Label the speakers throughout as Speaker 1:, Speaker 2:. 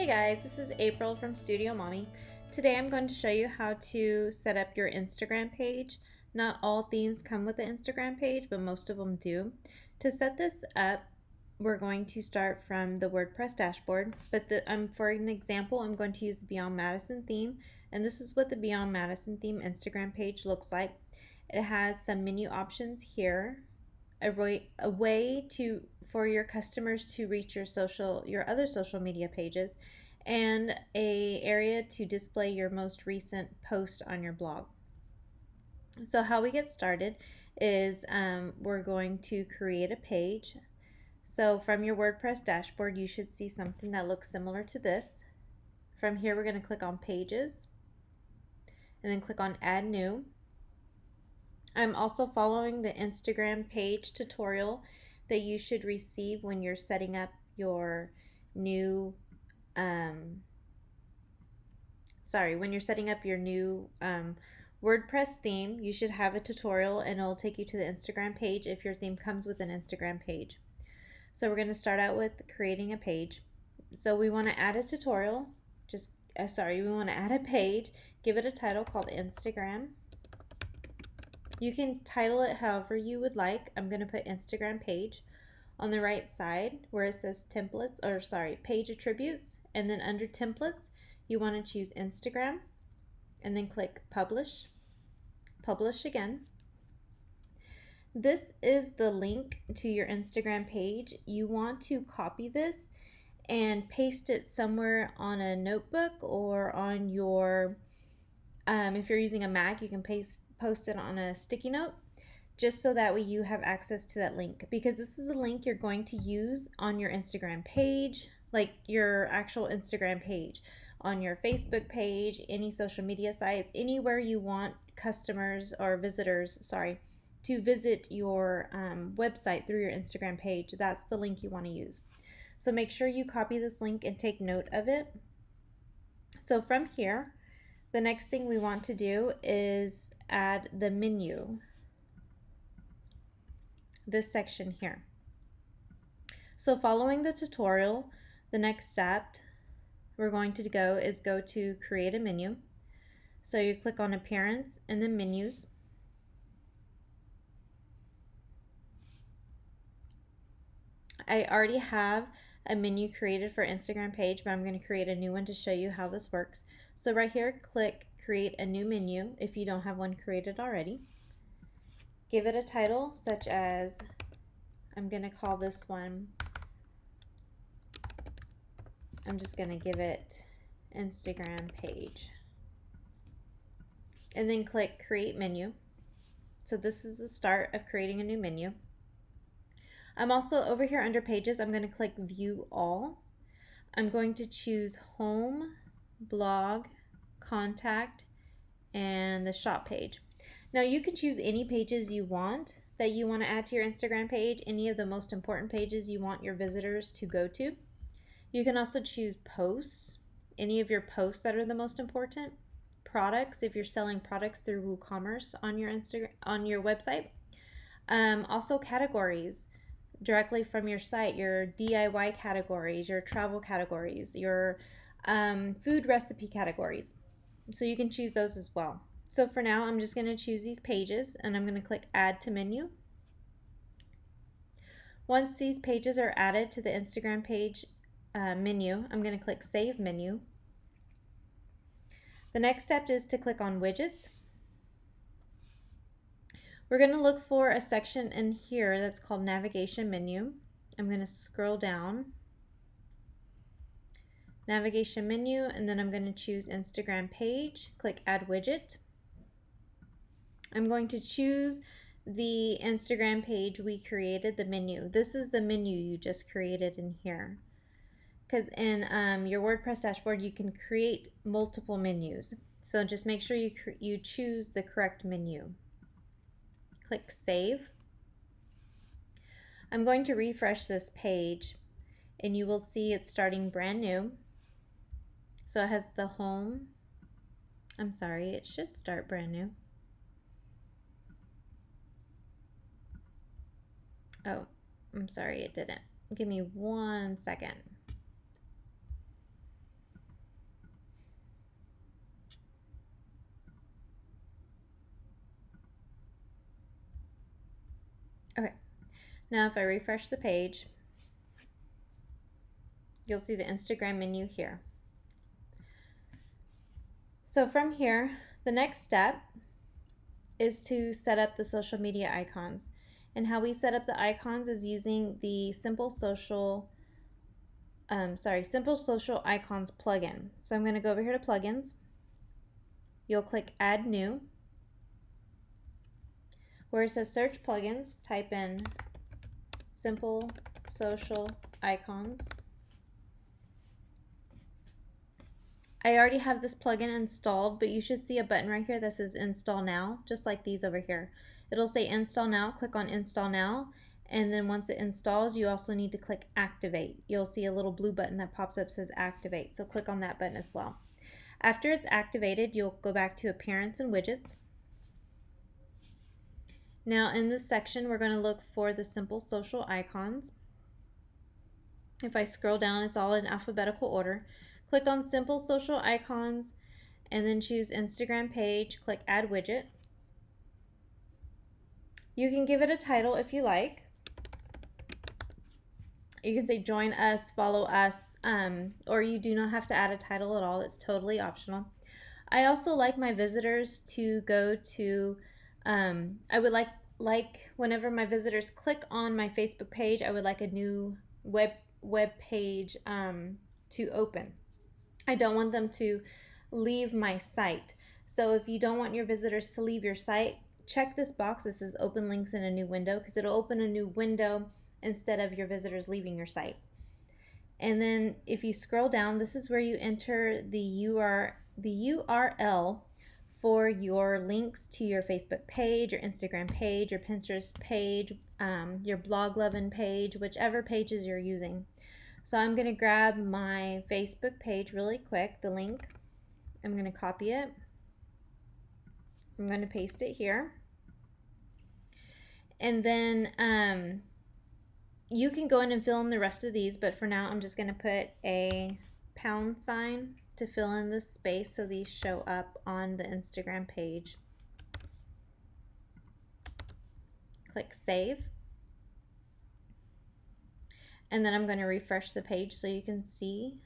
Speaker 1: Hey guys, this is April from Studio Mommy. Today I'm going to show you how to set up your Instagram page. Not all themes come with an Instagram page, but most of them do. To set this up, we're going to start from the WordPress dashboard, but for an example, I'm going to use the Beyond Madison theme, and this is what the Beyond Madison theme Instagram page looks like. It has some menu options here, a way for your customers to reach your other social media pages, and a area to display your most recent post on your blog. So how we get started is we're going to create a page. So from your WordPress dashboard, you should see something that looks similar to this. From here, we're going to click on Pages and then click on Add New. I'm also following the Instagram page tutorial that you should receive when you're setting up your new WordPress theme. You should have a tutorial and it'll take you to the Instagram page if your theme comes with an Instagram page. So we're going to start out with creating a page. So we want to add a tutorial, we want to add a page, give it a title called Instagram. You can title it however you would like. I'm going to put Instagram page. On the right side where it says page attributes, and then under templates, you want to choose Instagram and then click publish. Publish again. This is the link to your Instagram page. You want to copy this and paste it somewhere on a notebook or on your, if you're using a Mac, you can post it on a sticky note, just so that way you have access to that link, because this is a link you're going to use on your Instagram page, like your actual Instagram page, on your Facebook page, any social media sites, anywhere you want customers or visitors, to visit your website through your Instagram page. That's the link you want to use. So make sure you copy this link and take note of it. So from here, the next thing we want to do is add the menu, this section here. So following the tutorial, the next step we're going to go to create a menu. So you click on Appearance and then Menus. I already have a menu created for Instagram page, but I'm going to create a new one to show you how this works. So right here, click Create a New Menu if you don't have one created already. Give it a title such as, I'm going to call this one, I'm just going to give it Instagram page. And then click Create Menu. So this is the start of creating a new menu. I'm also over here under Pages, I'm going to click View All. I'm going to choose Home, Blog, Contact, and the Shop page. Now you can choose any pages you want that you want to add to your Instagram page, any of the most important pages you want your visitors to go to. You can also choose posts, any of your posts that are the most important. Products, if you're selling products through WooCommerce on your website. Also categories directly from your site, your DIY categories, your travel categories, your food recipe categories. So you can choose those as well. So for now, I'm just going to choose these pages and I'm going to click Add to Menu. Once these pages are added to the Instagram page menu, I'm going to click Save Menu. The next step is to click on Widgets. We're going to look for a section in here that's called Navigation Menu. I'm going to scroll down, Navigation Menu, and then I'm going to choose Instagram Page, click Add Widget. I'm going to choose the Instagram page we created, the menu. This is the menu you just created in here. Because in your WordPress dashboard, you can create multiple menus. So just make sure you choose the correct menu. Click Save. I'm going to refresh this page and you will see it's starting brand new. So it has the home. It should start brand new. Oh, I'm sorry, it didn't. Give me 1 second. Now if I refresh the page, you'll see the Instagram menu here. So from here, the next step is to set up the social media icons. And how we set up the icons is using the Simple Social Icons plugin. So I'm going to go over here to plugins. You'll click Add New. Where it says Search Plugins, type in Simple Social Icons. I already have this plugin installed, but you should see a button right here that says Install Now, just like these over here. It'll say Install Now, click on Install Now, and then once it installs, you also need to click Activate. You'll see a little blue button that pops up that says Activate, so click on that button as well. After it's activated, you'll go back to Appearance and Widgets. Now in this section, we're going to look for the Simple Social Icons. If I scroll down, it's all in alphabetical order. Click on Simple Social Icons and then choose Instagram page, click Add Widget. You can give it a title if you like. You can say join us, follow us, or you do not have to add a title at all. It's totally optional. I also like my visitors to go to, I would like whenever my visitors click on my Facebook page, I would like a new web page to open. I don't want them to leave my site. So if you don't want your visitors to leave your site, check this box that says open links in a new window, because it'll open a new window instead of your visitors leaving your site. And then if you scroll down, this is where you enter the URL for your links to your Facebook page, your Instagram page, your Pinterest page, your Bloglovin page, whichever pages you're using. So I'm going to grab my Facebook page really quick, the link. I'm going to copy it. I'm going to paste it here. And then you can go in and fill in the rest of these, but for now I'm just going to put a pound sign to fill in this space so these show up on the Instagram page. Click Save. And then I'm going to refresh the page so you can see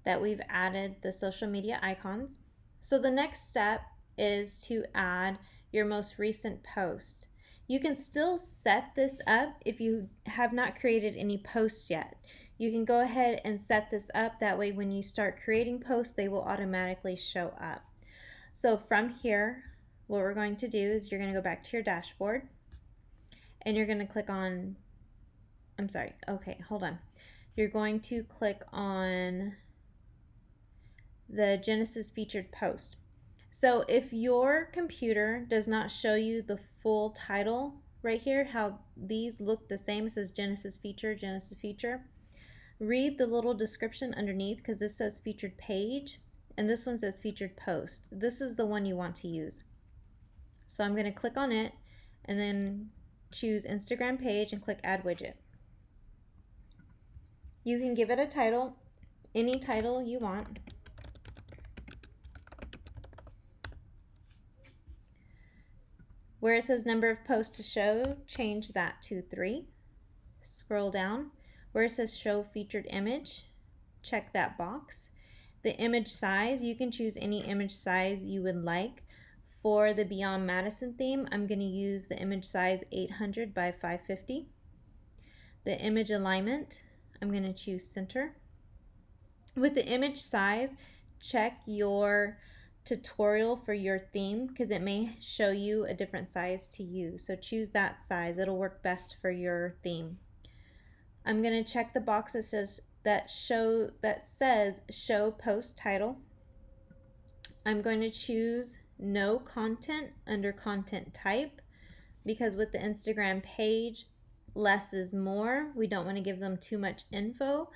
Speaker 1: that we've added the social media icons. So the next step is to add your most recent post. You can still set this up if you have not created any posts yet. You can go ahead and set this up. That way when you start creating posts, they will automatically show up. So from here, what we're going to do is you're going to go back to your dashboard and you're going to click on, You're going to click on the Genesis featured post. So if your computer does not show you the full title right here, how these look the same, it says Genesis feature, read the little description underneath, because this says featured page and this one says featured post. This is the one you want to use. So I'm going to click on it and then choose Instagram page and click Add Widget. You can give it a title, any title you want. Where it says number of posts to show, change that to 3. Scroll down. Where it says show featured image, check that box. The image size, you can choose any image size you would like. For the Beyond Madison theme, I'm going to use the image size 800 by 550. The image alignment, I'm going to choose center. With the image size, check your tutorial for your theme, because it may show you a different size to use. So choose that size. It'll work best for your theme. I'm going to check the box that says show post title. I'm going to choose no content under content type, because with the Instagram page, less is more. We don't want to give them too much info.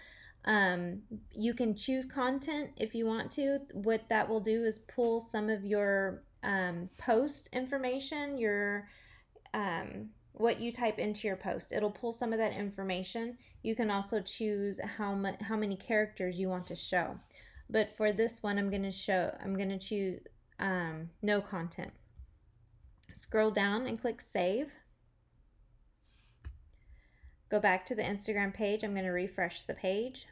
Speaker 1: You can choose content if you want to. What that will do is pull some of your post information, your what you type into your post. It'll pull some of that information. You can also choose how many characters you want to show. But for this one, I'm going to choose no content. Scroll down and click Save. Go back to the Instagram page. I'm going to refresh the page.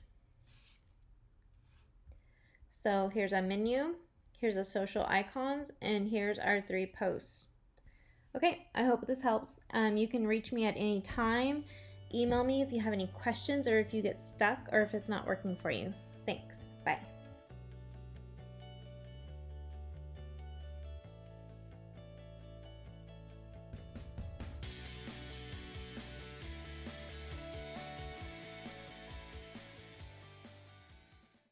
Speaker 1: So here's our menu, here's the social icons, and here's our 3 posts. Okay, I hope this helps. You can reach me at any time. Email me if you have any questions or if you get stuck or if it's not working for you. Thanks. Bye.